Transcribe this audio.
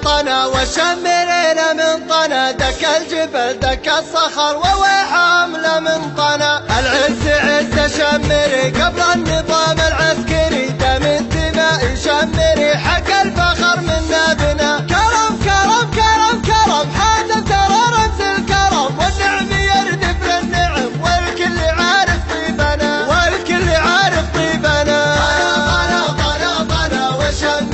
طنا وشمرنا من طنا، دك الجبل دك الصخر وحامله من طنا. العز عز شمري قبل النظام العسكري، دم انتمائي شمري حق الفخر منا بنا. كرم كرم كرم كرم حاتم ترى رمز الكرم، والنعم يردف للنعم والكل عارف طيبنا، والكل عارف طيبنا. طنا وشمري